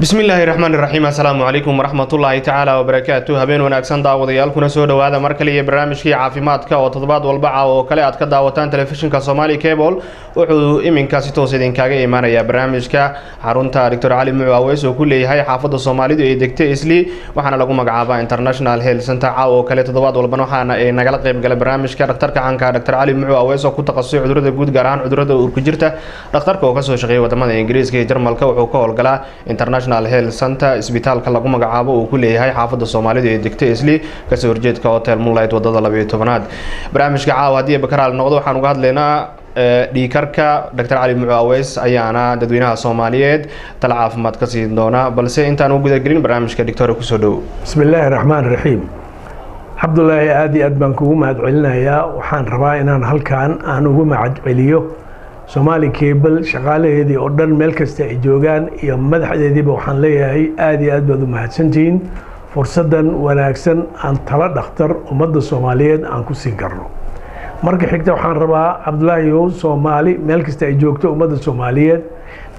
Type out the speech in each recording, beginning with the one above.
بسم الله الرحمن الرحيم السلام عليكم ورحمة الله تعالى وبركاته هبين وناكسن داوديال كنا سو دhowaada mar kale barnaamijkii caafimaadka oo toddobaad walba oo kale aad ka daawataan telefishinka Somali Cable wuxuu iminkaasi toos idin kaaga iimaanaya barnaamijka xarunta Dr. Ali Mucu Aweys oo ku leeyahay xaafadda Soomaalidu ee degtay Isli waxaana lagu magacaabaa International Health Center oo kale toddobaad walba waxaana ay nagala qayb galay barnaamijka dhakhtarka caanka Dr. Ali Mucu Aweys oo ku takhasusay cudurrada guud gaar ahaan cudurrada uurka jirta dhakhtarka oo ka soo shaqeeyay wadamada Ingiriiska iyo Jarmalka wuxuu ka howlgalaa International Health Center isbitaalka lagu magacaabo oo ku leeyahay xaafadda Soomaalidu ee degtay Isli ka soo horjeedka Hotel Moonlight wadada 12aad barnaamijka caawa hadii bakaraal noqdo waxaan uga hadlaynaa dhiikarka Dr. Ali Mucu Aweys ayaana dadweynaha Soomaaliyeed tala caafimaad ka siin doona balse intaan u guda gelin barnaamijka doctor ku soo dhow bismillaahir rahmaanir rahiim Abdullahi aadi aad baan kugu mahad celinayaa waxaan rabaa inaan halkaan aan ugu mahad celiyo Somali Cable shaqaalaheedii oo dhan meel kasta ay joogaan iyo madaxdeediiba waxaan leeyahay aad iyo aad baad u mahadsantihiin fursadan wanaagsan aan tala dhakhtar ummadda Soomaaliyeed aan ku siin karno marka xigta waxaan rabaa Abdullahi oo Soomaali meel kasta ay joogto ummadda Soomaaliyeed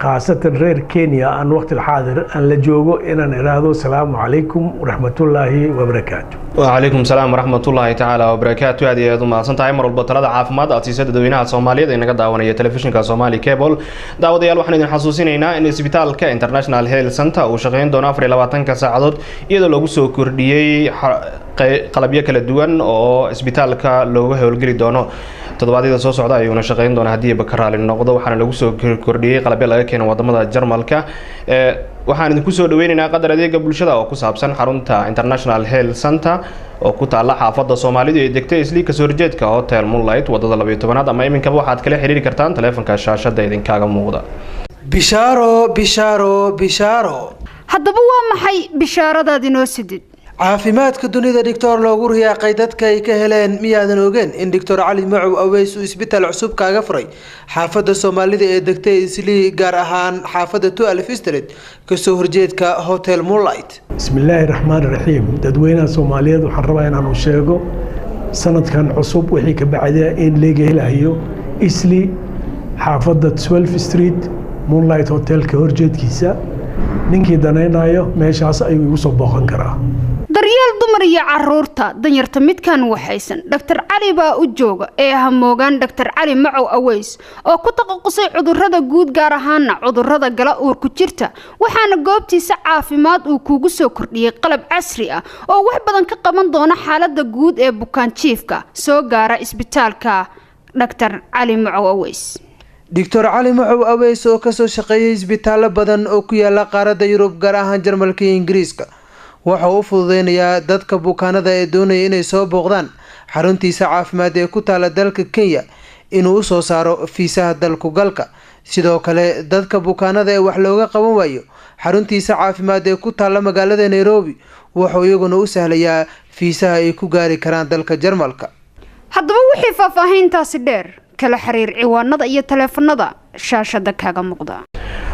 qaasatan reer Kenya aan waqti xaadir aan la joogo inaan iraahdo salaamu calaykum waraxmatullaahi wabarakaatuh وعليكم السلام ورحمة الله تعالى وبركاته هذه ما سنتهي مر البطلة عافمات أسيسات دوينها الصومالية إنك دعونا تلفزيون كصومالي كابل دعوة ديال وحنا نحسوسين هنا إن إسبيتال كإنترناشنال هيل سنتا وشغالين دونا في لواتن كساعدات إذا لو سو كردية قلبية كالدوان أو إسبيتال كلوجه والجري دونا تضباطي soo socda ayuuna shaqeyn doona hadii bakaraal noqdo waxaana lagu soo kordhiyay qalabyo laga keenay wadamada Jarmalka waxaan idinku soo dhaweynaynaa qadar adeega bulshada oo ku saabsan xarunta International Health Center oo ku taala xaafadda Soomaalidu ee degtay Isli ka soo horjeedka Hotel Moonlight wadada 12aad ama iminka waxaad kala xiriiri kartaan telefoonka shaashada idinkaaga muuqda bishaaro haddaba waa maxay bishaaradaad inoo sidid caafimaadka dunida doctor loogu riyaaqay dadka ay ka heleen miyaadan ogeen in Dr. Ali Mucu Aweys uu isbitaal cusub kaaga furay xaafadda Soomaalida ee degtay Isli gaar ahaan xaafadda 12 Street ka soo horjeedka Hotel Moonlight bismillaahir rahmaanir rahiim dadweynaha Soomaaliyeed waxaan rabaa inaan u sheego sanadkan cusub wixii ka bacday in laga helayo Isli xaafadda 12 Street Moonlight Hotel ka horjeedkiisa ninkii danaynayo meeshaas ayuu igu soo booqan karaa daryeel dumar iyo caruurta danyarta midkan waxaysan Dr. Ali baa u jooga ee hamoogan Dr. Ali Mucu Aweys oo ku takhasusay cudurrada guud gaar ahaan cudurrada gala uurka jirta waxaana goobtiisa caafimaad uu kugu soo kordhiyay qalab casri ah oo wax badan ka qaban doona xaaladda guud ee bukaan jiifka soo gaara isbitaalka Dr. Ali Mucu Aweys Dr. Ali Mucu Aweys oo ka soo shaqeeyay isbitaalo badan oo ku yaala qaaradda Yurub gaar ahaan Jarmalka iyo Ingiriiska waxa uu fududeynayaa dadka bukaanada ee doonaya inay soo booqdaan xaruntiisa caafimaad ee ku taala dalka Kenya inuu soo saaro fiisaha dalku galka sidoo kale dadka bukaanada ee wax looga qaban waayo xaruntiisa caafimaad ee ku taala magaalada Nairobi wuxuu iyaguna u sahlayaa fiisaha ay ku gaari karaan dalka Jarmalka haddaba wixii faahfaahintaasi dheer kala xiriir ciwaanada iyo telefoonada shaashada kaaga muuqda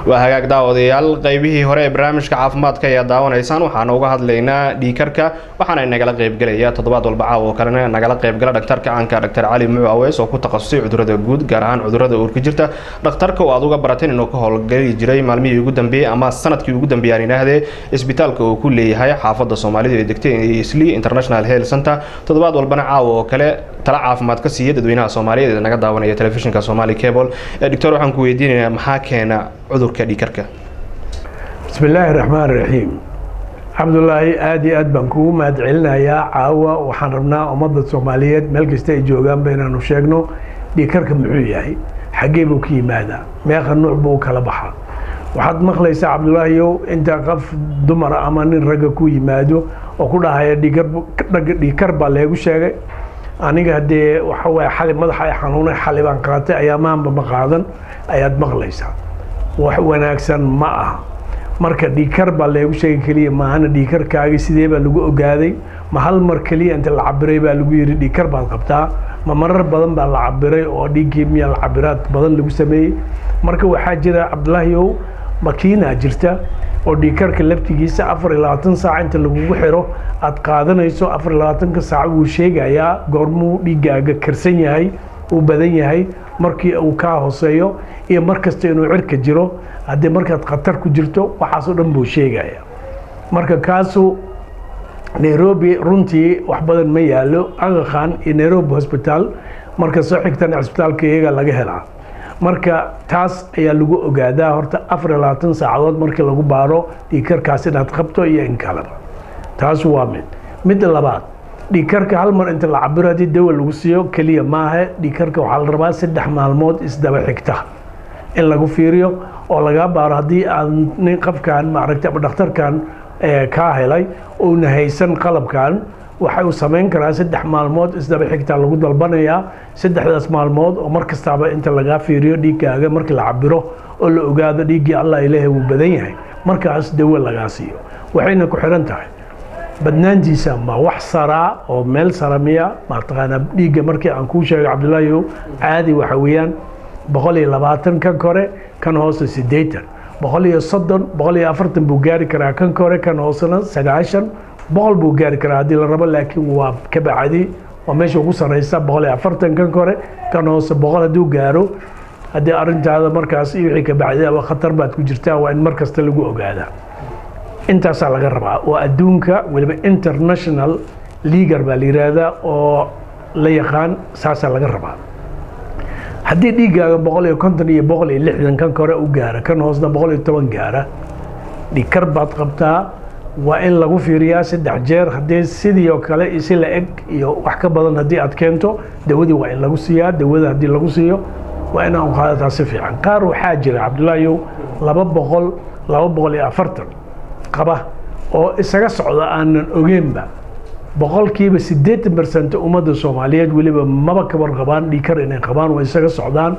وهاجاك داوديال قيبه هراء برامج كعافمات كي يداون إنسان وحنا وجهد لنا ديكركا وحنا نجلا قيب جليا تضباط والبعاء وكرنا نجلا قيب جلا دكتور كعنك دكتور علي Mucu Aweys وكنت تخصصي عذرة الجود جرهان عذرة أوركجرتا دكتور كوادوجا براتين إنه كهول جري جري معلمي يوجدن بيه أما السنة كي يوجدن بيه يعني هذا إسبيتال كل هاي حافظ الصومالي دكتور إسلي International Health Center تضباط والبناء وكلا طلع عافمات كسيد دوينها الصومالية نجدا داون تلفزيون كصومالي كابل دكتور وحنا كويدين محاكينا عذر كديكركا بسم الله الرحمن الرحيم عبد الله آدي أدبنكو ما دعلنا يا عاوة وحنرنا ومضة الصوماليات ملك استي جوجان بيننا نشجنو ديكركا معوياي حجيبو كي ماذا ما يخنوع بو كلبحة وحد مخلص عبد الله يو أنت قف دمر أمان الرجكو يمادو وكل هاي ديكر بالله شيء أنا قاعد وحوي حالي مضحى حنونة حالي بنقاطع أيام بمقعدن أياد مخلصة وحناكسن معه marka dhiikar baa lagu sheegay kaliya maana dhiikarkaaga sidee baa lagu ogaaday ma hal mar kaliya inta la cabiray baa lagu yiri dhiikar baad qabtaa ma marar badan baa la cabiray oo dhiigmiya la cabiraad badan lagu sameeyay marka waxa jira Abdullahi oo makiina jirta oo dhiikarka laftigiisa 24 saac inta lagu xiro aad qaadanayso 24 saac uu sheegayaa goormuu dhiigaaga karsan yahay uu badan yahay markii uu kaa hooseeyo iyo markasta inuu cirka jiro haddii markaad khatar ku jirto waxaasoo dhan buu sheegaya marka kaasu Nairobi runtii wax badan ma yaalo Aga Khan iyo Nairobi Hospital marka soo xigtana cisbitaalka iyaga laga helaa marka taas ayaa lagu ogaadaa horta 24 saacadood markii lagu baaro dhiigkarkaas inaad qabto iyo in kale taas waa mid labaad dhiigkarka hal mar inta la cabiro hadii dawo lagu siiyo kaliya maaha dhiigkarka waxaa la rabaa 3 maalmood isdaba xigta in lagu fiiriyo oo laga baaro hadii aan nin qofkan maaragtay ama dhakhtarkan ka helay oo haysan qalabkan waxa uu sameyn karaa 3 maalmood isdaba xigta lagu dalbanayaa 3daas maalmood oo mar kastaba inta laga fiiriyo dhiigaaga markii la cabiro oo la ogaado dhiigii Allah Ilaahay uu badan yahay markaas dawo laga siiyo waxayna ku xiran tahay badnaantiisa ma wax saraa oo meel saramiya ma taqaana dhiiga markii aan ku sheegay Cabdullaahi caadi waxa weeyaan 120 kan kore kan hoose 80 130 140 buu gaari karaa kan kore kan hoosena 90 boqol buu gaari karaa hadii la rabo laakiin waa ka bacdi oo meesha ugu sareysa 140 kan kore kan hoose 100 haduu gaaro hadii arintaada markaas iyo wixii ka bacdi waa khatar baad ku jirtaa waa in markasta lagu ogaadaa intaas laga rabaa oo adduunka waliba international legal baa la yiraahdaa oo la yaqaan saasa laga rabaa haddii dhiigaaga 150 iyo 160 kan kore u gaara kan hoosna 110 gaara dhiigkar baad qabtaa waa in lagu fiiriyaa 3 jeer haddii sidii oo kale isi la eg iyo wax ka badan haddii aad keento dawadii waa in lagu siiyaa dawada haddii lagu siiyo waa in aan qaadataa si fiican qaar waxaa jira Cabdullaahi 240 qaba oo isaga socda aanan ogeynba boqolkiiba 80% ummadda Soomaaliyeed waliba maba ka warqabaan dhiigkar inay qabaan oo isaga socdaan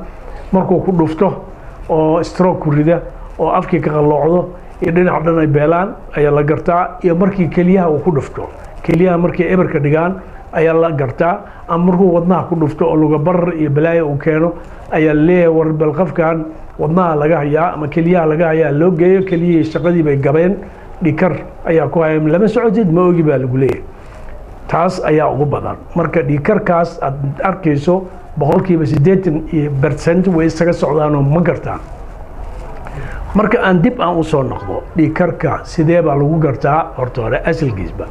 markuu ku dhufto oo stroke ku rida oo afkii ka qalloocdo iyo dhinac dhan ay beelaan ayaa la gartaa iyo markii kaliyaha uu ku dhufto kaliyaha markii eberka dhigaan ayaa la gartaa ama markuu wadnaha ku dhufto oo luga barar iyo balaayo uu keeno ayaa leeyahay war bal qofkan wadnaha laga hayaa ama kaliyaha laga hayaa loo geeyo kaliyihii shaqadii bay gabeen dhiigkar ayaa ku hayay lama socodid ma ogi baa lagu leeyahay taas ayaa ugu badan marka dhiigkarkaas aad arkayso boqolkiiba 80% way isaga socdaan oo ma gartaan marka aan dib aan u soo noqdo dhiigkarka sidee baa lagu gartaa horta hore asalkiisba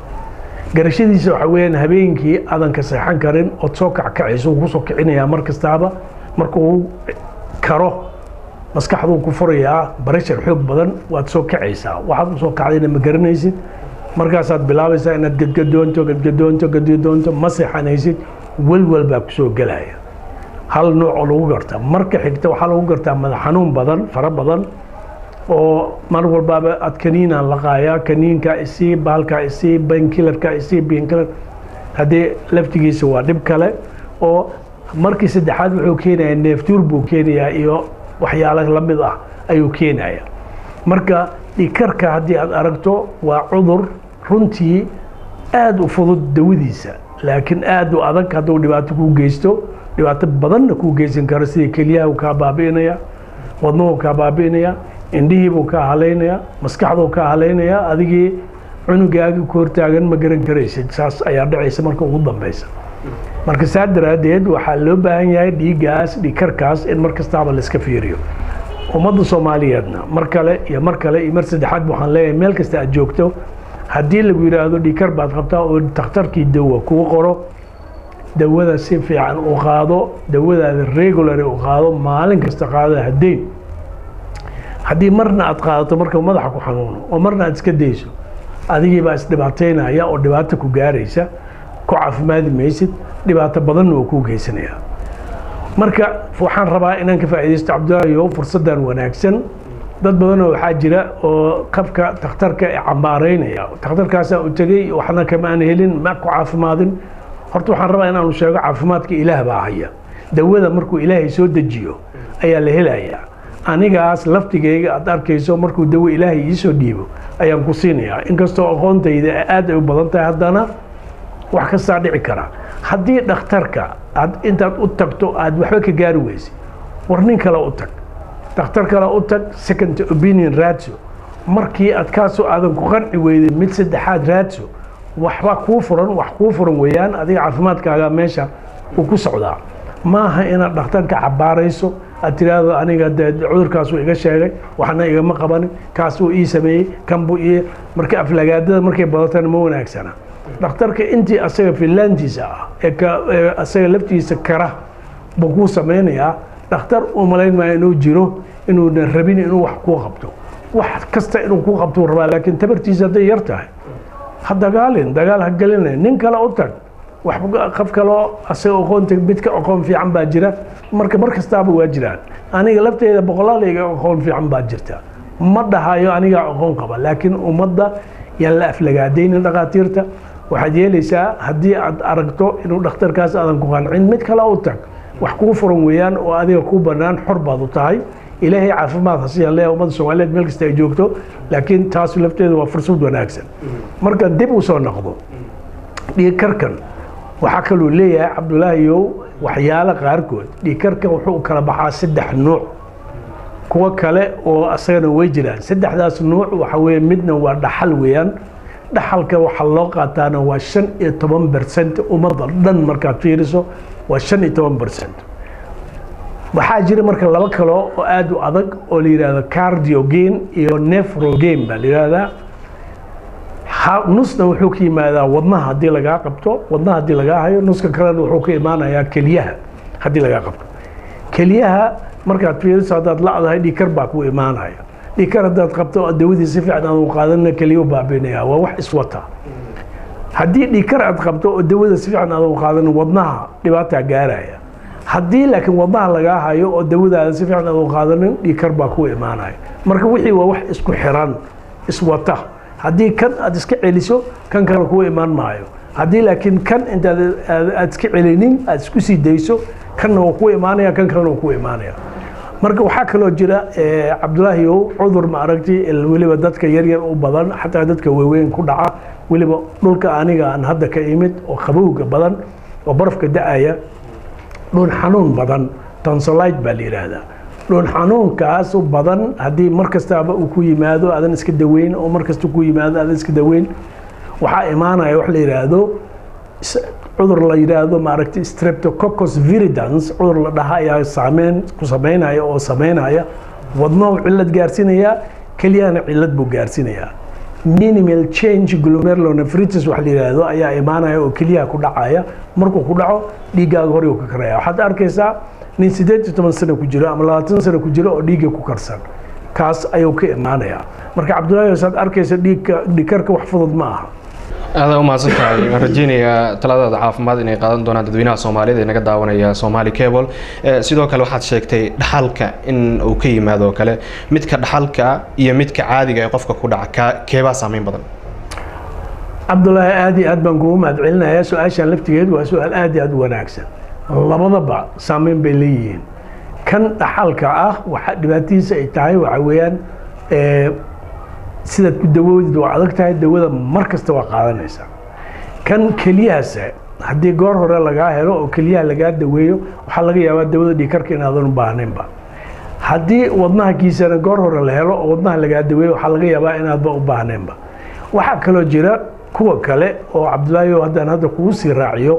garashadiisa waxa weeyaan habeenkii aadan ka seexan karin oo soo kacayso uu soo kicinaya mar kastaaba markuu karo maskaxdu ku furayaa barashar xoog badan waad soo kacaysaa waxaad u soo kacdayna ma garanaysid markaasaad bilaabaysaa inaad gadgadoonto ma seexanaysid walwal baa ku soo galaya hal nooc oo lagu gartaa marka xigta waxaa lagu gartaa madax xanuun badan fara badan oo mar walbaaba aad kaniinaan laqaayaa kaniinka isii baalka isii painkillerka isii painkiller haddii laftigiisa waa dhib kale oo markii saddexaad wuxuu keenayaa neeftuur buu keenayaa iyo waxyaalo la mid ah ayuu keenayaa marka dhiigkarka haddii aad aragto waa cudur runtii aad u fudud dawadiisa laakiin aad u adag hadduu dhibaato ku geysto dhibaato badanna ku geysan karo sida kaliyaha uu ka baabi'inaya wadnuhu ka baabi'inaya indhihii buu ka haleynaya maskaxdu ka haleynaya adigii cunugaaga ku hortaagan ma garan karaysid saas ayaa dhacaysa marka ugu dambaysa marka saa daraadeed waxaa loo baahan yahay dhiigkarkaas in mar kastaba la iska fiiriyo ummadda Soomaaliyeedna mar kale iyo mar saddexaad waxaan leeyahay meel kasta aad joogto haddii lagu yiraahdo dhiigkar baad qabtaa oo dhakhtarkii dawo kugu qoro dawada si fiican u qaado dawadaada regular u qaado maalin kasta qaado haddii marna aad qaadato marka madaxa ku xanuuno oo marna aad iska dayso adigii baa isdhibaateynaya oo dhibaato ku gaaraysa ku caafimaadi maysid dhibaato badanna oo ku geysanaya marka waxaan rabaa inaan ka faa'iideysto Cabdullaahi fursadan wanaagsan dad badan oo waxaa jira oo qofka dhakhtarka cambaaraynaya dhakhtarkaas uu tagay waxna kama aan helin ma ku caafimaadin horta waxaan rabaa inaan sheego caafimaadka Ilaah baa haya dawada markuu Ilaahay soo dejiyo ayaa la helayaa anigaas laftigeyga aad arkayso markuu dawo Ilaahay ii soo dhiibo ayaan ku siinayaa inkastoo aqoontayda aad ay u badan tahay haddana wax ka soo dhici kara haddii dhakhtarka aad intaad u tagto aad waxba ka gaari weysid war nin kale u tag dhakhtar kale u tag second opinion raadso markii aad kaasoo aadan ku qanci weydin mid saddexaad raadso wax kuu furan weeyaan adiga caafimaadkaaga meesha uu ku socdaa maaha inaad dhakhtarka cabaarayso aad tiraahdo aniga cudurkaasuu iga sheegay waxna igama qabanin kaasuu ii sameeyey kanbuu marka aflagaadada markay badatana ma wanaagsana dhakhtarka intii asaga filaantiisa ah ee asaga laftiisa kara buu kuu samaynayaa dhakhtar uu malayn maayo inuu jiro inuuna rabin inuu wax kuu qabto wax kasta inuu kuu qabtuu rabaa laakiin tabartiisa hadday yar tahay ha dagaalin dagaal ha gelina nin kale u tag qof kaloo asaga aqoonta midka aqoon fiican baa jira marka mar kastaaba waa jiraan aniga lafteeda boqolaal iga aqoon fiican baa jirta ma dhahayo aniga aqoon qaba laakiin ummadda yaan la aflagaadaynin dhaqaatiirta waxaad yeelaysaa haddii aad aragto inuu dhakhtarkaas aadan ku qancin mid kale u tag wax kuu furan weeyaan oo adiga kuu bannaan xor baad u tahay ilaahay caafimaad hasiyan leeyahay ummadda Soomaaliyeed meel kasta ay joogto laakiin taas lafteedu waa fursad wanaagsan marka dib u soo noqdo dhiigkarkan waxaa kaloo leeyahay Cabdulaahiyow waxyaalo qaarkood dhiigkarkan wuxuu kala baxaa 3 nooc kuwa kale oo asagana way jiraan 3daas nooc waxa weeye midna waa dhaxal weeyaan dhaxalka waxa loo qaataana waa 15% ummadda dhan markaad fiiriso waa 15% waxaa jira marka laba kale oo aad u adag oo la yiraahdo cardiogen iyo nephrogen baa la yiraahdaa nusna wuxuu ka yimaadaa wadnaha haddii lagaa qabto wadnaha haddii lagaa hayo nuska kalena wuxuu ka imaanayaa keliyaha haddii lagaa qabto keliyaha markaad fiiriso haddaad la'dahay dhiikar baa ku imaanaya dhiikar haddaad qabto dawadii si fiican aad u qaadanna keliyo baabinaya waa wax iswata haddii dhiikar aad qabto oo dawada si fiican aad u qaadan wadnaha dhibaataa gaaraya haddii laakiin wadnaha lagaa hayo oo dawadaada si fiican aad u qaadanin dhiikar baa ku imaanaya marka wixii waa wax isku xiran iswata haddii kan aad iska celiso kan kale ku imaan maayo haddii laakiin kan intaad aad iska celinin aad isku sii dayso kanna wuu ku imaanaya kan kalena wuu ku imaanaya marka waxaa kaloo jira Cabdulaahiyow cudur ma aragtay weliba dadka yaryar u badan xataa dadka waaweyn ku dhaca weliba dhulka aniga aan hadda ka imid oo qabowga badan oo barafka da'aya dhul xanuun badan tonsilite baa la yiraahdaa dhul xanuunkaas u badan haddii mar kastaaba uu ku yimaado aadan iska daweyn oo mar kasta ku yimaado aadan iska daweyn waxaa imaanaya wax la yiraahdo cudur la yiraahdo ma aragtay streptococcus viridans cudur la dhaha ayaa sameynaya oo sameynaya wadnaha cillad gaarsiinaya keliyana cillad buu gaarsiinaya minimal change glomerulonephritis wax la yiraahdo ayaa imaanaya oo keliyaha ku dhacaya markuu ku dhaco dhiigaaga hore uu ka karaya waxaad arkaysaa nin 18 sano ku jiro ama 20 sano ku jiro oo dhiigga ku karsan kaas ayuu ka imaanaya marka Cabdulaahi saad arkaysa dhiigkarka wax fudud ma aha aad u mahadsantahay waxaan rajeynayaa taladaada caafimaad inay qaadan doonaan dadweynaha Soomaaliyeed ee naga daawanaya Somali Cable sidoo kale waxaad sheegtay dhaxalka in uu ka yimaado kale midka dhaxalka iyo midka caadiga ee qofka ku dhaca keeba saameyn badan Cabdulaahi aad baan kugu mahadcelinayaa su'aashan laftigeed waa su'aal aad u wanaagsan labadaba saameyn bay leeyihiin kan dhaxalka ah waxa dhibaatadiisa ay tahay waxa weeyaan sida ku dawoodid waa adag tahay dawada mar kasta waa qaadanaysaa kan keliyahaas haddii goor hore lagaa helo oo keliyaha lagaa daweeyo waxaa laga yaabaa dawada dhiigkarka inaadan u baahnaynba haddii wadnaha kiisana goor hore la helo oo wadnaha lagaa daweeyo waxaa laga yaabaa inaadba u baahnaynba waxaa kaloo jira kuwa kale oo Cabdulaahi haddaan hadda kugu sii raaciyo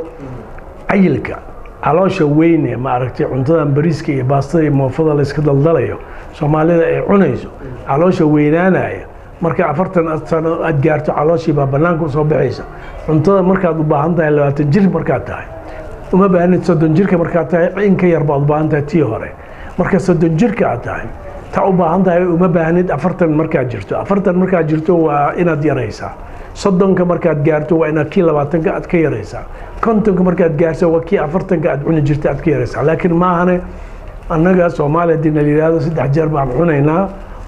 cayilka caloosha weyne ma aragtay cuntadan bariiska iyo baastada iyo moofada la iska daldalayo Soomaalida ay cunayso caloosha weynaanaya marka 40 sano aad gaarto calooshii baa banaanka soo baxaysa cuntada markaad u baahan tahay 20 jir markaad tahay uma baahnid 30 jirka markaad tahay in ka yar baad u baahan tahay tii hore marka 30 jirka aad tahay ta u baahan tahay uma baahnid 40 markaad jirto 40 markaad jirto waa inaad yaraysaa 30 markaad gaarto waa inaad kii 20 aad ka yaraysaa 50 markaad gaarto waa kii 40 aad cuni jirto aad ka yaraysaa laakiin ma ahane annaga Soomaaliyeed in la yiraahdo 3 jeer baan cunaynaa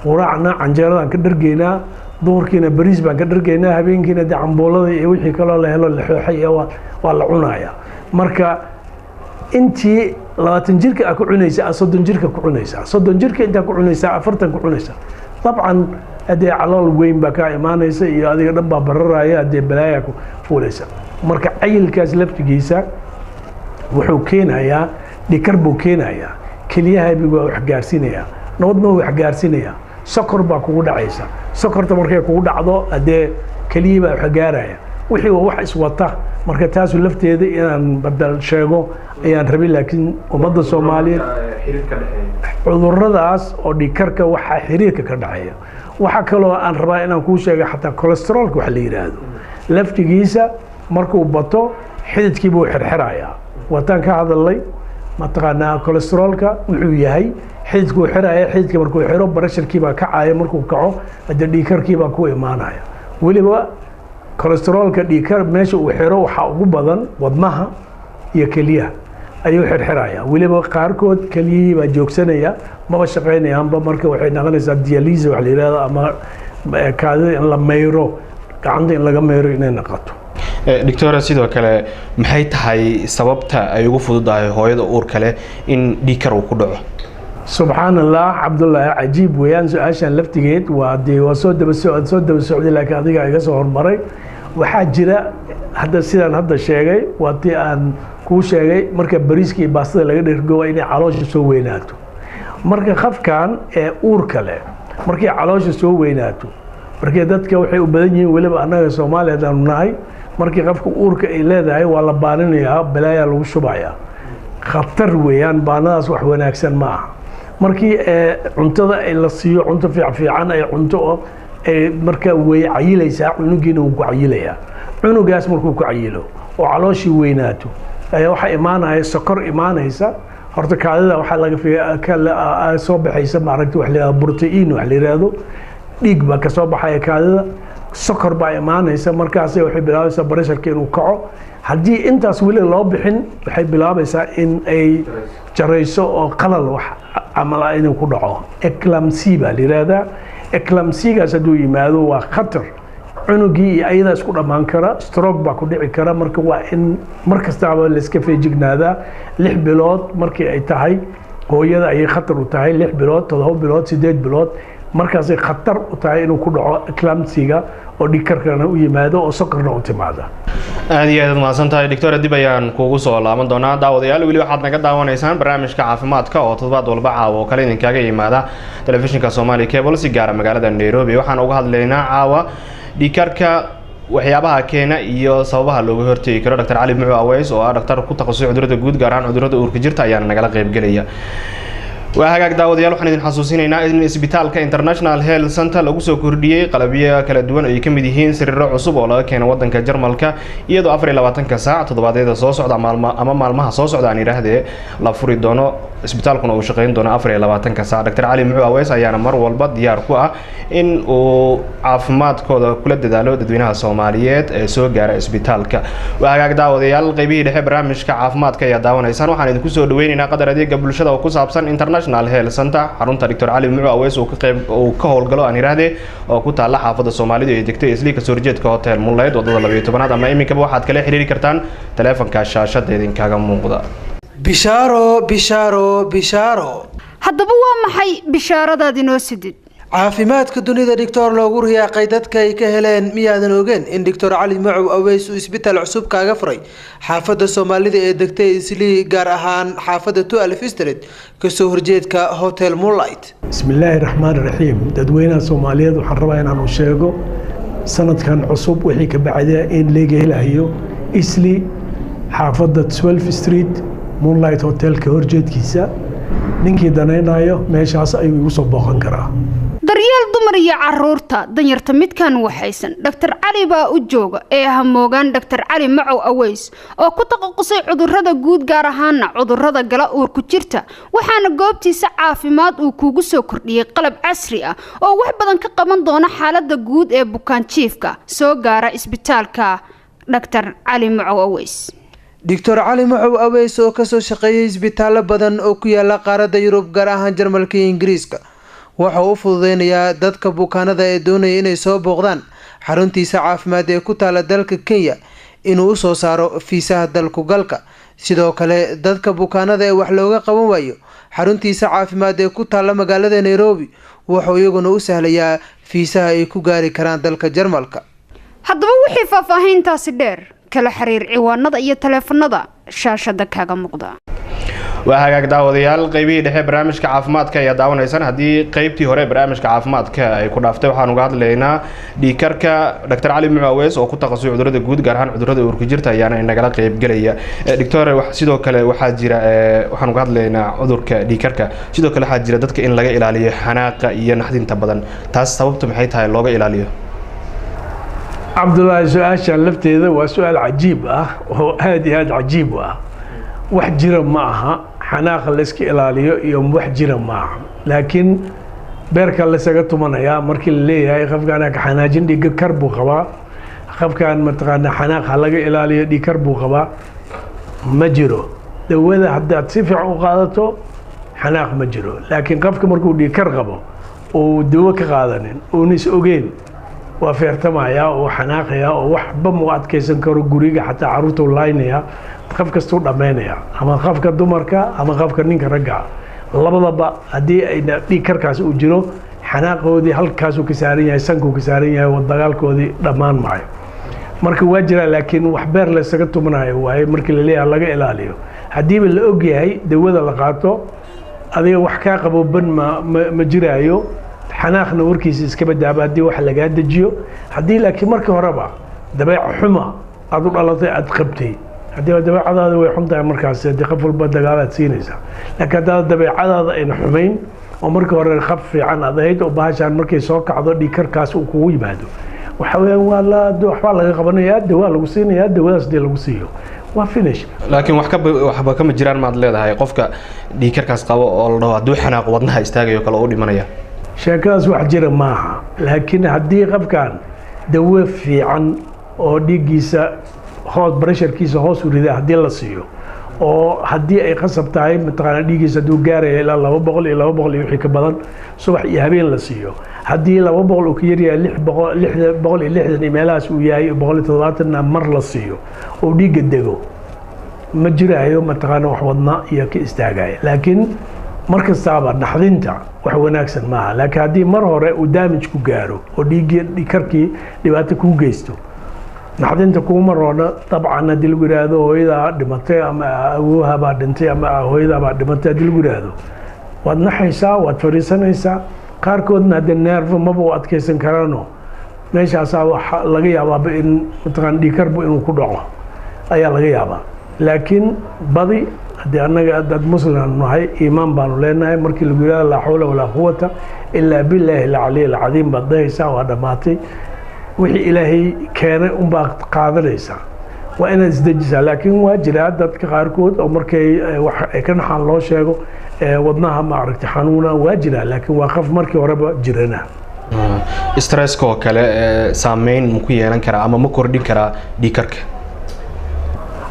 quraacna canjeeradan ka dhargeynaa duurkiina bariis baan ka dhargeynaa habeenkiina camboolada iyo wixii kale la helo la xooxay waa la cunaya marka intii 20 jirka aad ku cunaysaa 30 jirka ku cunaysaa 30 jirka inta ku cunaysaa 40 ku cunaysaa طبعا hadee calool weyn baa ka imaanaysa iyo adiga dhan baa bararaya hadee balaaya ku fuulaysa marka cayilkaas laftigiisa wuxuu keenayaa dhikar buu keenayaa keliyaha bigu wax gaarsiinaya nabadna wax gaarsiinaya sokor baa kugu dhacaysa sokorta markay kugu dhacdo hadee keliya baa wax gaaraya wixii waa wax iswata marka taasu lafteeda inaan badal sheego ayaan rabay laakiin ummadda Soomaaliyeed cudurradaas oo dhiigkarka waxa xiriirka ka dhaxeeya waxa kale oo aan rabaa inaan kuu sheego xataa cholesterolka wax la yiraahdo laftigiisa markuu bato xididkiiba uu xirxirayaa wataan ka hadalay mataqaanaa cholesterolka wuxuu yahay xididku uu xiraya xididka markuu xiro barasharkiiba kacaya markuu kaco hadda dhiigkarkiiba ku imaanaya waliba cholesterolka dhiigkar meesha uu xiro waxa ugu badan wadnaha iyo kaliyaha ayuu xirxiraya waliba qaarkood kaliyihii baa joogsanaya maba shaqeynayaanba marka waxay noqonaysaa dialysis wax la yiraahdo ama kaadida in la mayro gacanta in laga mayro inay noqoto doctor sidoo kale maxay tahay sababta ay ugu fududahay hooyada uurka leh in dhiigkar uu ku dhaco subxaanallah cabdullaahi cajiib weeyaan su-aashan laftigeed waa soo daba socday laakiin adiga iga soo hormaray waxaa jira hadda sidaan hadda sheegay waa tii aan kuu sheegay marka bariiska iyo baastada laga dhergo inay caloosha soo weynaato marka qafkan ee uurka leh markay caloosha soo weynaato markay dadka waxay u badan yihiin waliba annaga Soomaaliyeed aanu nahay markii qafka uurka ay leedahay waa la baaninayaa balaayaa lagu shubayaa khatar weeyaan baanadaas wax wanaagsan ma aha markii cuntada ay la siiyo cunto fiican ay cunto ay marka way cayilaysaa cunugiina uu ku cayilayaa cunugaas markuu ku cayilo oo calooshii weynaato ayaa waxa imaanaya sokor imaanaysa horta kaadida waxa laga fiican soo baxaysa maaragtay wax la yiraahdo protein wax la yiraahdo dhiig baa ka soo baxaya kaadida sokor baa imaanaysa markaas waxay bilaabaysaa barasharka inuu kaco haddii intaas weli loo bixin waxay bilaabaysaa in ay jarayso oo qalal wax camal inuu ku dhaco eclampsia baa la yiraahdaa eclampsigaas hadduu yimaado waa khatar cunugii iyo ayada isku dhamaan kara stroke baa ku dhici kara marka waa in mar kastaba la iska feejignaadaa 6 bilood markii ay tahay hooyada ayay khatar u tahay 6 bilood 7 bilood 8 bilood markaas ay khatar u tahay inuu ku dhaco eclampsiga oo dhiigkarkana u yimaado oo sokorna u timaado aad iyo aad mahadsan tahay doctor dib ayaan kuugu soo laaban doonaa daawadayaal weli waxaad naga daawanaysaan barnaamijka caafimaadka oo toddobaad walba caawa oo kale idinkaga yimaada telefishinka Somali Cable si gaar ah magaalada Nairobi waxaan uga hadlaynaa caawa dhiigkarka waxyaabaha keena iyo sababaha looga hortagi karo Dr. Cali Macow Aweys oo ah dhakhtar ku takhasusay cudurrada guud gaar ahaan cudurrada uurka jirta ayaan nagala qayb galaya وهاجاك داود يالو حنا حسوسينينا إن إسبيتالك International Health Center lagu soo kordhiyay qalabyo kala duwan ay kamid yihiin sariiro cusub oo laga keenay wadanka Jarmalka iyadoo 24 saac todobaadeeda soo socda maalmaha soo socda aan iraahdee la furi doono isbitaalkuna uu shaqeyn doono 24 saac Dr. Cali Macow Aweys ayaana mar walba diyaar ku ah in uu caafimaadkooda kula dadaalo dadweynaha Soomaaliyeed ee soo gaara isbitaalka وهاجاك داود يال qaybihii dhexe barnaamijka caafimaadka ayaa daawanaysaan waxaan idinku soo dhaweynaynaa qadar adeega bulshada oo ku saabsan International Health Center xarunta Dr. Cali Macow Aweys oo ka howlgalo aan iraahdee oo ku taala xaafadda Soomaalidu ee degtay isla ka soo horjeedka hotel Moonlight wadada 12aad ama iminka waxaad kala xiriiri kartaan taleefanka shaashada idinkaga muuqda bishaaro haddaba waa maxay bishaaradaad inoo sidid caafimaadka dunida doctor loogu riyaaqay dadka ay ka heleen miyaadan ogeen in Dr. Cali Macow Aweys uu isbitaal cusub kaaga furay xaafadda Soomaalida ee degtay isli gaar ahaan xaafadda 12 Street ka soo horjeedka hotel Moonlight bismillaahir rahmaanir rahiim dadweynaha Soomaaliyeed waxaan rabaa inaan u sheego sanadkan cusub wixii ka bacday in laga helayo isli xaafadda 12 Street Moonlight Hotel ka horjeedkiisa ninkii danaynayo meeshaas ayuu igu soo booqan karaa daryeel dumar iyo caruurta danyarta midkan waxaysan Dr. Cali baa u jooga ee hamoogan Dr. Cali Macow Aweys oo ku takhasusay cudurrada guud gaar ahaan cudurrada gala uurka jirta waxaana goobtiisa caafimaad uu kugu soo kordhiyay qalab casri ah oo wax badan ka qaban doona xaaladda guud ee bukaan jiifka soo gaara isbitaalka Dr. Cali Macow Aweys Dr. Cali Macow Aweys oo ka soo shaqeeyay isbitaalo badan oo ku yaala qaaradda Yurub gaar ahaan Jarmalka iyo Ingiriiska waxa uu fududeynayaa dadka bukaanada ee doonaya inay soo booqdaan xaruntiisa caafimaad ee ku taala dalka Kenya inuu u soo saaro fiisaha dalku galka sidoo kale dadka bukaanada ee wax looga qaban waayo xaruntiisa caafimaad ee ku taala magaalada Nairobi wuxuu iyaguna u sahlayaa fiisaha ay ku gaari karaan dalka Jarmalka haddaba wixii faahfaahintaasi dheer kala xiriir ciwaanada iyo taleefanada shaashada kaaga muuqda waa hagaag daawadayaal qaybihii dhexe barnaamijka caafimaadka ayaa daawanaysaan haddii qaybtii hore barnaamijka caafimaadka ay ku dhaaftay waxaan uga hadlaynaa dhiigkarka Dr. Cali Macow Aweys oo ku takhasusay cudurrada guud gaar ahaan cudurrada uurka jirta ayaana inagala qaybgelaya doctor sidoo kale waxaa jira waxaan uga hadlaynaa cudurka dhiigkarka sidoo kale waxaa jira dadka in laga ilaaliyo xanaaqa iyo naxdinta badan taas sababtu maxay tahay looga ilaaliyo cabdullaahi su-aashan lafteeda waa su-aal cajiib ah oo aad iyo aad cajiib u ah wax jira ma aha xanaaqa layska ilaaliyo iyo wax jira ma aha laakiin beerka laysaga tumanayaa markii la leeyahay qofkaan xanaajin dhiig kar buu qabaa qofkaan mataqaanaa xanaaqa laga ilaaliyo dhiig kar buu qabaa ma jiro dawada haddaad si fiican u qaadato xanaaq ma jiro laakiin qofka markuu dhiig kar qabo oo dawo ka qaadanin oon is ogeyn waa feertamayaa oo xanaaqaya oo waxba mu adkaysan karo guriga xataa caruurta u laynaya qof kastuu dhammaynaya ama qofka dumarka ama qofka ninka ragga labadaba haddii ay dhiig karkaas uu jiro xanaaqoodii halkaasuu ka saaran yahay sankuu ka saaran yahay oo dagaalkoodii dhammaan maayo marka waa jiraa laakiin wax beer laysaga tumanayo waaye markii la leeyahay laga ilaaliyo haddiiba la og yahay dawada la qaato adiga wax kaa qabooban ma jiraayo xanaaqna warkiisa iska badaaba haddii wax lagaa dejiyo haddii laakiin markii horeba dabeeca xuma aad u dhalatay aad qabtay haddii dabeecadaada way xun tahay markaas haddii qof walba dagaalaad siinaysaa laakiin haddaad dabeecadaada ayna xumayn oo markii hore qab fiican aad ahayd oo bahashaan markay soo kacdo dhiig karkaas uu kugu yimaado waxa weeyaan waxbaa laga qabanayaa dawaa lagu siinayaa dawadaas dee lagu siiyo waa finish laakiin waxba kama jiraan maad leedahay qofka dhiig karkaas qabo oo la dhaho hadduu xanaaqo wadnaha istaagayo kale u dhimanaya sheekadaas wax jira maaha laakiin haddii qofkaan dawo fiican oo dhiiggiisa hoos pressurekiisa hoos u rida haddii la siiyo oo haddii ay qasab tahay mataqaanaa dhiiggiisa hadduu gaaraya ilaa 200 iyo 200 iyo wixii ka badan subax iyo habeen la siiyo haddii 200 uu ka yaryahay 660 meelahaas uu yahay 170 mar la siiyo oo dhiigga dego ma jiraayo mataqaanaa wax wadna iyo ka istaagaya laakiin markastaaba naxdinta wax wanaagsan maaha laakiin haddii mar hore uu damage ku gaaro oo dhiig karkii dhibaato ku geysto naxdinta kuma roona dabcan haddii lagu yiraahdo hooyadaa dhimatay ama awooha baa dhintay ama hooyadaa baa dhimatay haddii lagu yiraahdo waad naxaysaa waad fariisanaysaa qaarkoodna haddii neerfo maba u adkaysan karaano meeshaasaa waxa laga yaabaa in mataqaan dhiig karbu inuu ku dhaco ayaa laga yaabaa laakiin badi haddii annaga dad muslim nahay iimaan baanu leenahay markii lagu yiraahdo laa xawla walaa quwata ilaa billaahi alcaliy alcadiim baad dhahaysaa waa dhammaatay wixii ilaahay keenay unbaa qaadanaysaa waa inaad isdejisaa laakiin waa jiraa dadka qaarkood oo markay wax ay ka naxaan loo sheego wadnaha maaragtay xanuuna waa jiraa laakiin waa qof markii horeba jirana stresska oo kale saameyn ma ku yeelan karaa ama ma kordhin karaa dhiig karka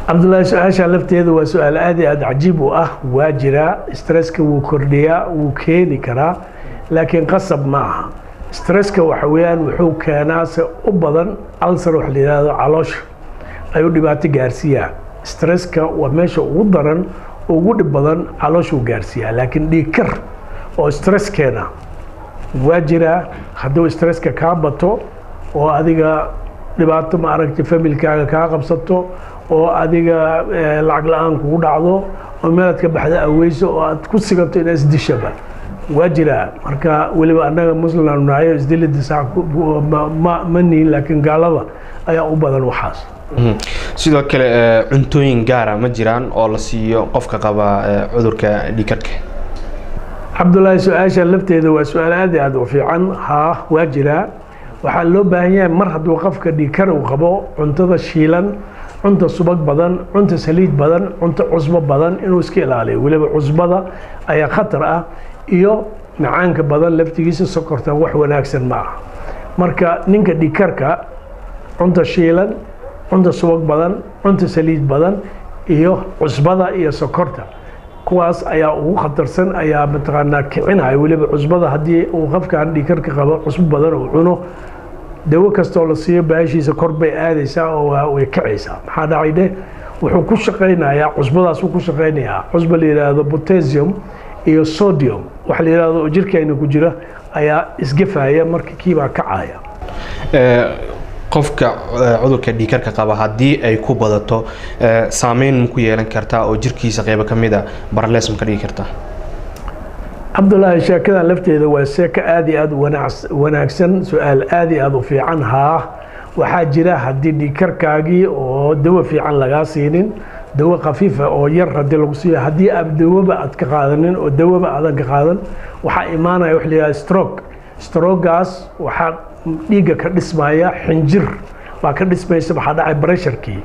cabdullaahi su-aasha lafteeda waa su-aal aad iyo aad cajiib u ah waa jiraa stresska wuu kordhiyaa wuu keeni karaa laakiin qasab ma aha stresska waxa weeyaan wuxuu keenaa se u badan ulcer wax la yidhaahdo caloosha ayuu dhibaato gaarsiiyaa stresska waa meesha ugu daran ugu dhib badan calooshuu gaarsiiyaa laakiin dhiig kar oo stress keena waa jiraa hadduu stresska kaa bato oo adiga dhibaato maaragtay familkaaga kaa qabsato oo adiga lacag la-aan kugu dhacdo oo meelaad ka baxda aweyso oo aad ku sigato inaad isdishaba waa jiraa marka weliba annaga muslimaan nahay isdilida sax ma nihin laakiin gaalada ayaa u badan waxaas sidoo kale cuntooyin gaara ma jiraan oo la siiyo qofka qaba cudurka dhiig karka cabdullaahi su-aasha lafteeda waa su-aal aad iyo aad u fiican haa waa jiraa waxaa loo baahan yahay mar hadduu qofka dhiig kar uu qabo cuntada shiilan cunta subag badan cunta saliid badan cunta cusbo badan inuu iska ilaaliyo weliba cusbada ayaa khatar ah iyo macaanka badan laftigiisa sokorta wax wanaagsan ma aha marka ninka dhiig karka cunta shiilan cunta subag badan cunta saliid badan iyo cusbada iyo sokorta kuwaas ayaa ugu khatarsan ayaa mataqaanaa kicinaya weliba cusbada haddii uu qofkaan dhiig karka qabo cusbo badan uu cuno dawo kastoo la siiyo baashiisa kor bay aadaysaa oo way kacaysaa maxaa dhacay dheh wuxuu ku shaqaynayaa cusbadaasuu ku shaqaynayaa cusba la yidhaahdo potassium iyo sodium waxa la yidhaahdo oo jirkayna ku jira ayaa isgafaya marka kiibaa kacaya qofka cudurka dhiikarka qaba haddii ay ku badato saameyn ma ku yeelan kartaa oo jirkiisa qaybo ka mid a baralees ma ka dhigi kartaa? cabdullaahi sheekadan lafteeda waa sheeko aad iyo aad wanaagsan, su-aal aad iyo aad u fiican. haa, waxaa jira haddii dhiikarkaagii oo dawo fiican lagaa siinin, dawo khafiifa oo yar haddii lagu siiyo, haddii aad dawaba aad ka qaadanin oo dawaba aadan ka qaadan, waxaa imaanaya wax la yidhaha stroke. Strogaas waxaa dhiigga ka dhismaya xinjir baa ka dhismaysa, waxaa dhacay pressurkii.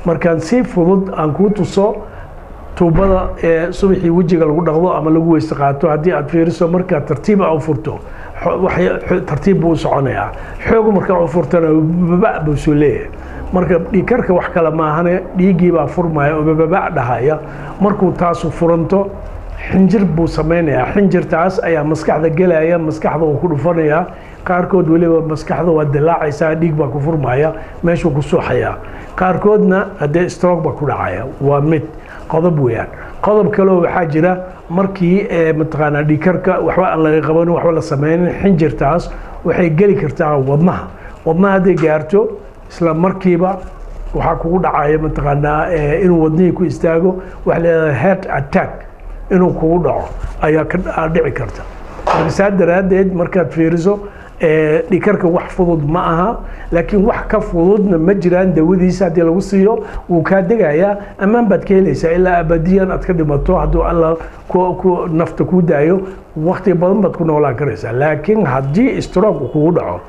markaan si fudud aan kuu tuso tuubada ee subaxii wejiga lagu dhaqdo ama lagu weyse qaato, haddii aad fiiriso markaa tartiib u furto tartiib buu soconayaa. xoogu markaa u furtana baba buu soo leeyahay. marka dhiikarka wax kale maahane dhiiggii baa furmaya oo baba dhahaya. markuu taasu furanto xinjir buu samaynayaa. xinjirtaas ayaa maskaxda gelaya, maskaxda uu ku dhufanayaa. qaarkood weliba maskaxda waa dilaacaysaa, dhiig baa ku furmaya, meeshuu ku suuxayaa. qaarkoodna haddee stroke baa ku dhacaya. waa mid qodob weeyaan. qodob kaleo waxaa jira markii mataqaanaa dhiikarka waxba aan laga qabanin, waxba la sameynin, xinjirtaas waxay geli kartaa wadnaha. wadnaha hadday gaarto isla markiiba waxaa kugu dhacaya mataqaanaa inuu wadnihii ku istaago, waxa leedahay heart attack inuu kugu dhaco ayaa dhici karta. marka saa daraaddeed markaad fiiriso dhiikarka wax fudud ma aha, laakiin wax ka fududna ma jiraan. dawadiisa haddii lagu siiyo wuu kaa degayaa, ammaan baad ka helaysaa ilaa abadiyan aad ka dhimato. hadduu alla nafta kuu daayo waqti badan baad ku noolaan karaysaa. laakiin haddii stroke kugu dhaco,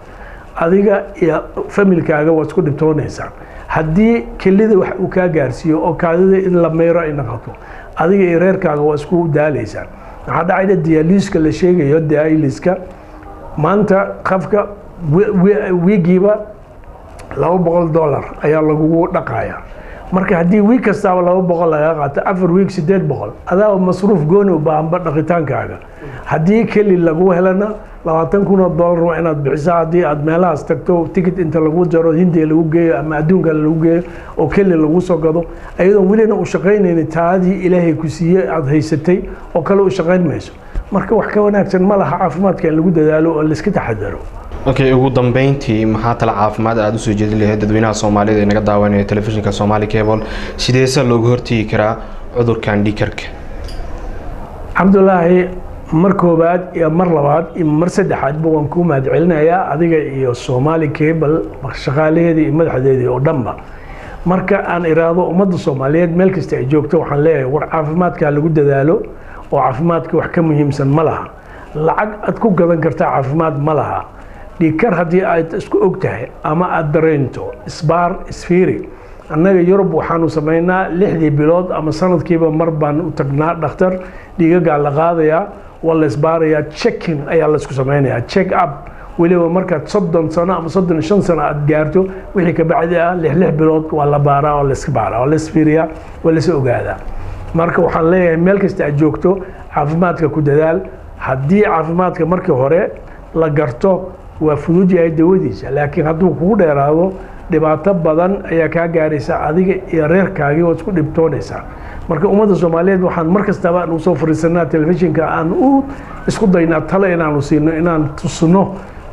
adiga iyo familkaaga waad isku dhibtoonaysaa. haddii kelida wax uu kaa gaarsiiyo oo kaadida in la meyro ay noqoto, adiga iyo reerkaaga waa isku daalaysaa. waxaa dhacayda dialyska la sheegayo, dialyska maanta qofka wiigiiba $200 ayaa lagugu dhaqaya. marka haddii wiig kastaaba $200 laga qaato, 4 wiig $800, adaa masruuf gooni u baahanba dhaqitaankaaga. haddii keli lagu helana $20,000 waa inaad bixisaa. haddii aad meelahaas tagto ticket inta lagu jaro hindiya lagu geeyo ama adduunka lagu geeyo oo keli lagu soo gado, ayadoon welina u shaqaynaynin taadii ilaahay ku siiyey aad haysatay oo kale u shaqayn mayso. marka wax ka wanaagsan ma laha caafimaadka in lagu dadaalo oo la iska taxadaro. okay, ugu dambeyntii maxaa tala caafimaad aad u soo jeedin lahayd dadweynaha Soomaaliyeed ee naga daawanaya telefishinka Somali Cable, sideese looga hortagi karaa cudurkan dhiikarka? cabdullaahi, mar koobaad iyo mar labaad iyo mar saddexaadba waan kuu mahadcelinayaa adiga iyo Somali Cable shaqaalaheedii iyo madaxdeedii oo dhanba. marka aan iraado ummadda Soomaaliyeed meel kasta ay joogto, waxaan leeyahay war caafimaadka lagu dadaalo oo caafimaadka wax ka muhiimsan ma laha. lacag aad ku gadan kartaa caafimaad ma laha. dhiikar haddii aad isku og tahay ama aad dareento, isbaar isfiiri. annaga Yurub waxaanu samaynaa 6 bilood ama sanadkiiba mar baan u tagnaa dhakhtar. dhiigagaa la qaadayaa, waa la isbaarayaa, checking ayaa la isku samaynayaa, check up. weliba markaad 30 sano ama 35 sano aad gaarto, wixii ka bacdi ah 6 bilood waa la baaraa oo la iska baaraa, waa la isfiiriyaa, waa la is ogaadaa. marka waxaan leeyahay meel kasta aad joogto caafimaadka ku dadaal. haddii caafimaadka markii hore la garto waa fudud yahay dawadiisa, laakiin hadduu kugu dheeraado dhibaato badan ayaa kaa gaaraysa adiga iyo reerkaagii oo isku dhibtoonaysaa. marka ummadda Soomaaliyeed waxaan mar kastaba aan usoo fariisanaa telefishinka, aan u isku daynaa talo inaanu siino, inaan tusno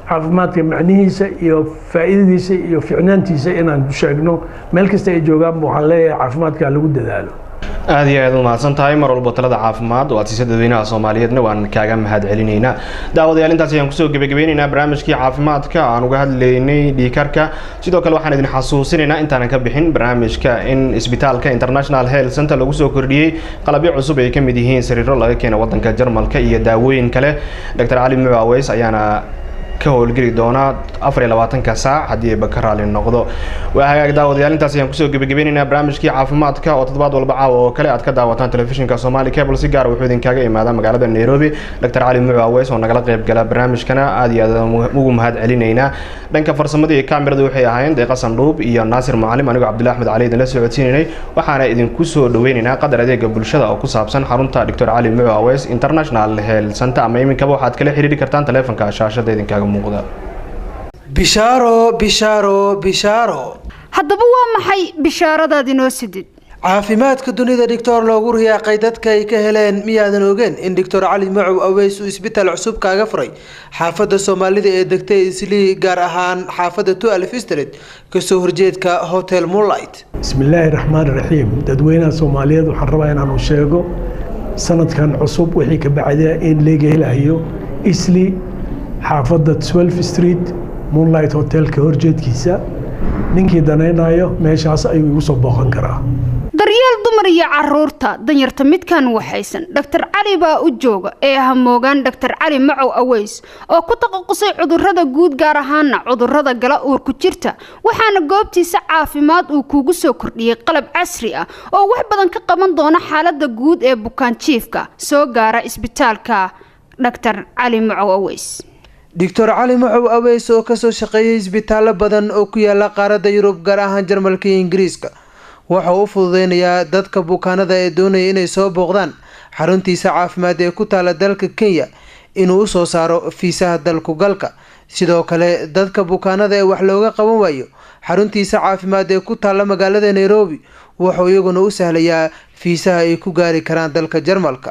caafimaadka macnihiisa iyo faa'iidadiisa iyo ficnaantiisa inaan sheegno. meel kasta ay joogaan waxaan leeyahay caafimaadka lagu dadaalo. aad iyo aad u mahadsan tahay. mar walba talada caafimaad oo aad siisa dadweynaha Soomaaliyeedna waan kaaga mahadcelinaynaa. daawadayaal, intaas ayaan kusoo gabagabeynaynaa barnaamijkii caafimaadka aan uga hadlaynay dhiikarka. sidoo kale waxaan idin xasuusinaynaa intaanan ka bixin barnaamijka in isbitaalka International Health Center lagu soo kordhiyey qalabyo cusub ay ka mid yihiin sariiro laga keenay waddanka Jarmalka iyo daawooyin kale. Dr. Cali Macow Aweys ayaana ka howlgeli doona 24 saac haddii ay ka raali noqdo. waa hagaag daawadayaal, intaas ayaan kusoo gabagabeynaynaa barnaamijkii caafimaadka oo toddobaad walba caawa oo kale aad ka daawataan telefishinka Somali Cable. si gaar ah wuxuu idinkaga imaadaa magaalada Nairobi. Dr. Cali Macow Aweys oo nagala qayb gala barnaamijkana aad iyo aad ugu mahadcelinaynaa. dhanka farsamada iyo kaamirada waxay ahaayeen Deeqa Sandhuub iyo Naasir Mucallim, anigu Cabdullaahi Axmed Cali idin la socodsiinay. waxaana idinku soo dhaweynaynaa qadar adeega bulshada oo ku saabsan xarunta Dr. Cali Macow Aweys International Health Center. ama iminkaba waxaad kala xiriiri kartaan taleefanka shaashada idinkaga muuqda. bishaaro bishaaro bishaaro. haddaba waa maxay bishaaradaad inoo sidid? caafimaadka dunida doctor loogu riyaaqay dadka ay ka heleen miyaadan ogeen in doctor cali macow aweys uu isbitaal cusub kaaga furay xaafadda soomaalida ee degtay islii gaar ahaan xaafadda 12 street kasoo horjeedka hotel Moonlight. bismillaahi raxmaani raxiim dadweynaha Soomaaliyeed waxaan rabaa inaan u sheego sanadkan cusub wixii ka bacday in laga helayo islii xaafadda 12 street Moonlight hotel ka horjeedkiisa ninkii danaynayo meeshaas ayuu igu soo booqan karaa. daryeel dumar iyo caruurta danyarta midkan waxaysan Dr. Cali baa u jooga ee hamoogan Dr. Cali Macow Aweys oo ku taqasusay cudurrada guud gaar ahaan cudurrada gala uurku jirta waxaana goobtiisa caafimaad uu kugu soo kordhiyay qalab casri ah oo wax badan ka qaban doona xaaladda guud ee bukaan jiifka soo gaara isbitaalka Dr. Cali Macow Aweys. Dr. Cali Macow Aweys oo kasoo shaqeeyay isbitaalo badan oo ku yaala qaaradda Yurub gaar ahaan Jarmalka iyo Ingiriiska waxa uu fududeynayaa dadka bukaanada ee doonaya inay soo booqdaan xaruntiisa caafimaad ee ku taala dalka Kenya inuu soo saaro fiisaha dalku galka sidoo kale dadka bukaanada ee wax looga qaban waayo xaruntiisa caafimaad ee ku taala magaalada Nairobi wuxuu iyaguna u sahlayaa fiisaha ay ku gaari karaan dalka Jarmalka.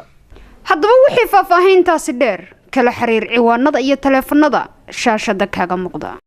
haddaba wixii faahfaahintaasi dheer kala xiriir ciwaanada iyo taleefanada shaashada kaaga muuqda.